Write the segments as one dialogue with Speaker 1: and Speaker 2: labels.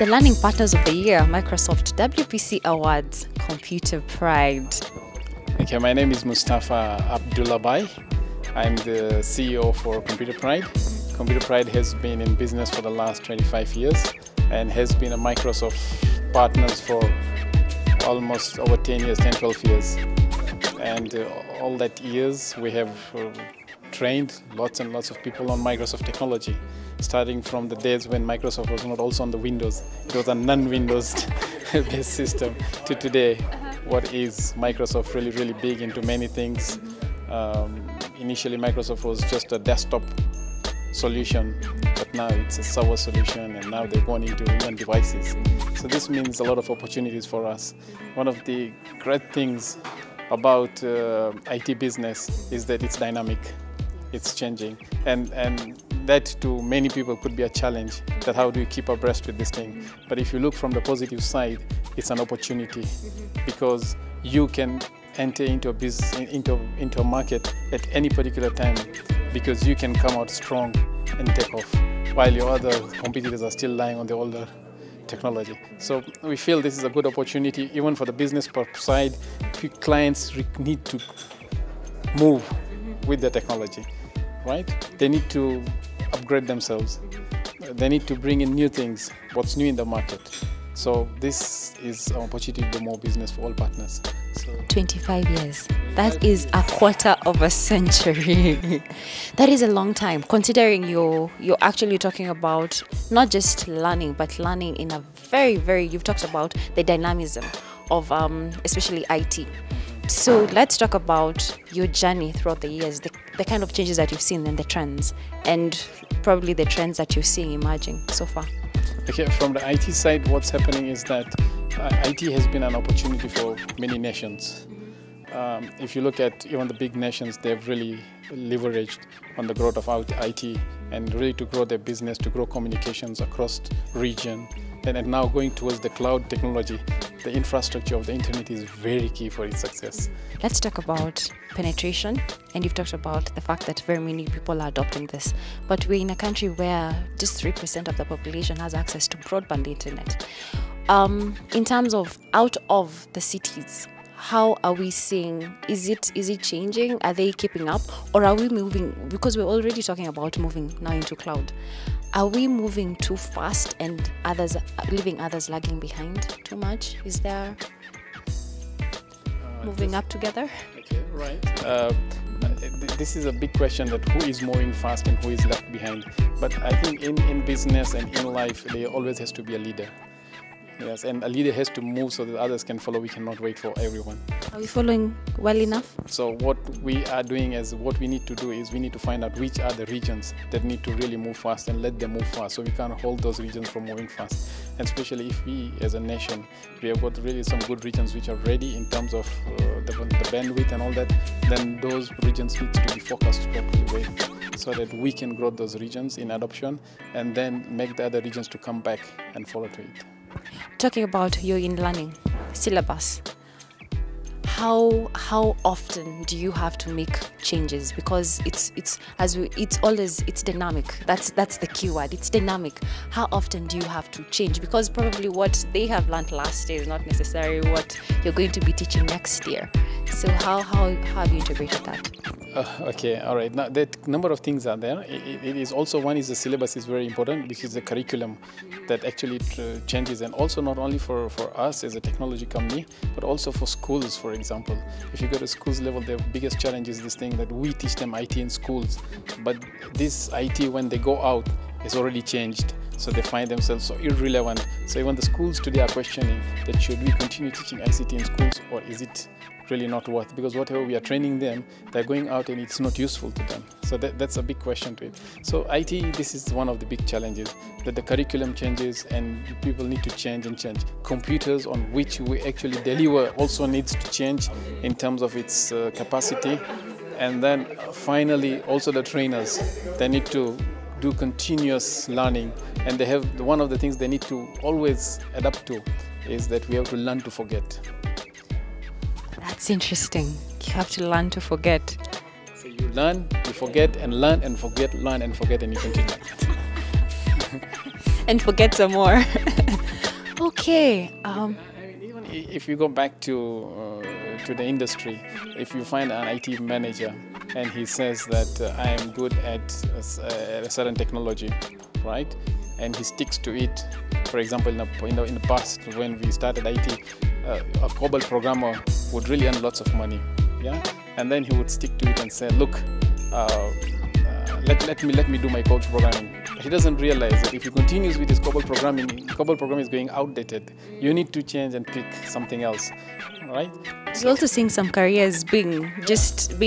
Speaker 1: the Learning Partners of the Year, Microsoft WPC Awards, Computer Pride.
Speaker 2: Okay, my name is Mustafa Abdullabhai. I'm the CEO for Computer Pride. Computer Pride has been in business for the last 25 years and has been a Microsoft partners for almost over 10 years, 10, 12 years. And all that years we have trained lots and lots of people on Microsoft technology, starting from the days when Microsoft was not also on the Windows. It was a non-Windows based system to today. What is Microsoft really big into many things. Initially Microsoft was just a desktop solution, but now it's a server solution, and now they've gone into even devices. So this means a lot of opportunities for us. One of the great things about IT business is that it's dynamic, it's changing, and that to many people could be a challenge, that how do you keep abreast with this thing. But if you look from the positive side, it's an opportunity, because you can enter into a business, into a market at any particular time, because you can come out strong and take off, while your other competitors are still lying on the older technology. So we feel this is a good opportunity, even for the business side. Clients need to move with the technology, right? They need to upgrade themselves. They need to bring in new things, what's new in the market. So this is an opportunity to do more business for all partners. So
Speaker 1: 25 years. That is a quarter of a century. That is a long time, considering you're actually talking about not just learning, but learning in a very, you've talked about the dynamism of especially IT. So let's talk about your journey throughout the years, the kind of changes that you've seen and the trends, and probably the trends that you're seeing emerging so far.
Speaker 2: Okay, from the IT side, what's happening is that IT has been an opportunity for many nations. If you look at even the big nations, they've really leveraged on the growth of IT and really to grow their business, to grow communications across region, and now going towards the cloud technology. The infrastructure of the internet is very key for its success.
Speaker 1: Let's talk about penetration, and you've talked about the fact that very many people are adopting this, but we're in a country where just 3% of the population has access to broadband internet. In terms of out of the cities, how are we seeing, is it changing? Are they keeping up, or are we moving, because we're already talking about moving now into cloud, are we moving too fast and leaving others lagging behind too much? Is there moving up together?
Speaker 2: Okay, right. This is a big question, that who is moving fast and who is left behind. But I think in business and in life, there always has to be a leader. Yes, and a leader has to move so that others can follow. We cannot wait for everyone.
Speaker 1: Are we following well enough?
Speaker 2: So what we are doing is, what we need to do is we need to find out which are the regions that need to really move fast, and let them move fast, so we can hold those regions from moving fast. And especially if we as a nation, we have got really some good regions which are ready in terms of the bandwidth and all that, then those regions need to be focused properly with, so that we can grow those regions in adoption and then make the other regions to come back and follow to it.
Speaker 1: Talking about your in-learning syllabus, how often do you have to make changes? Because it's dynamic. That's the key word. It's dynamic. How often do you have to change? Because probably what they have learned last year is not necessarily what you're going to be teaching next year. So how have you integrated that?
Speaker 2: Okay, all right. Now, that number of things are there. It is also, one is the syllabus is very important, which is the curriculum that actually changes, and also not only for us as a technology company, but also for schools, for example. If you go to schools level, the biggest challenge is this thing that we teach them IT in schools, but this IT, when they go out, is already changed. So they find themselves so irrelevant. So even the schools today are questioning that should we continue teaching ICT in schools, or is it really not worth? Because whatever we are training them, they're going out and it's not useful to them. So that's a big question to it. So IT, this is one of the big challenges, that the curriculum changes and people need to change and change. Computers on which we actually deliver also needs to change in terms of its capacity. And then finally, also the trainers, they need to do continuous learning, and they have one of the things they need to always adapt to is that we have to learn to forget.
Speaker 1: That's interesting. You have to learn to forget.
Speaker 2: So you learn, you forget, and learn and forget, learn and forget, and you continue like that.
Speaker 1: and forget some more. Okay.
Speaker 2: I mean, even if you go back to the industry, if you find an IT manager and he says that I am good at a certain technology, right, and he sticks to it. For example, in the past when we started IT, a COBOL programmer would really earn lots of money, yeah, and then he would stick to it and say, look, let me do my code programming. But he doesn't realize that if he continues with his COBOL programming is going outdated. You need to change and pick something else, right?
Speaker 1: You're also seeing some careers being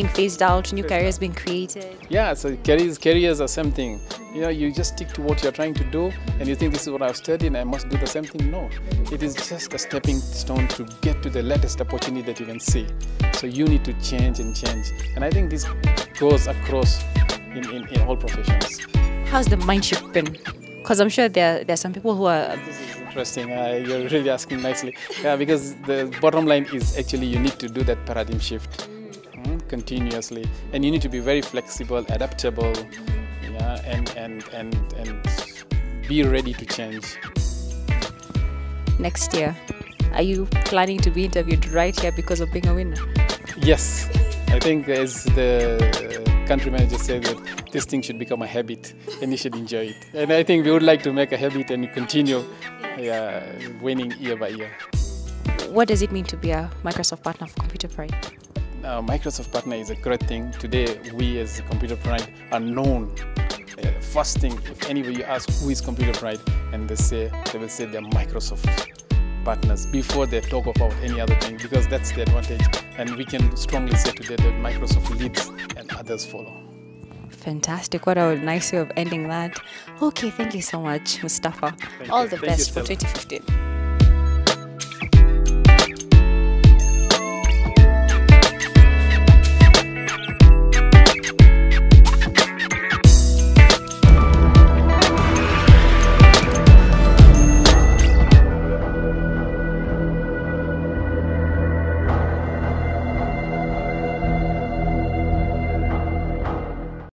Speaker 1: phased out, new careers being created.
Speaker 2: Yeah, so careers are same thing. You know, you just stick to what you're trying to do, and you think this is what I've studied and I must do the same thing. No, it is just a stepping stone to get to the latest opportunity that you can see. So you need to change and change. And I think this goes across in all professions.
Speaker 1: How's the mind shift been? Because I'm sure there are some people who are...
Speaker 2: This is interesting. You're really asking nicely. Yeah, because the bottom line is actually you need to do that paradigm shift continuously, and you need to be very flexible, adaptable, yeah, and be ready to change.
Speaker 1: Next year, are you planning to be interviewed right here because of being a winner?
Speaker 2: Yes, I think as the country manager said that this thing should become a habit and you should enjoy it. And I think we would like to make a habit and continue winning year by year.
Speaker 1: What does it mean to be a Microsoft partner for Computer Pride?
Speaker 2: Microsoft partner is a great thing. Today, we as Computer Pride are known. First thing, if anybody asks who is Computer Pride, and they will say they're Microsoft partners before they talk about any other thing, because that's the advantage. And we can strongly say today that Microsoft leads and others follow.
Speaker 1: Fantastic. What a nice way of ending that. Okay, thank you so much, Mustafa. All the best for 2015.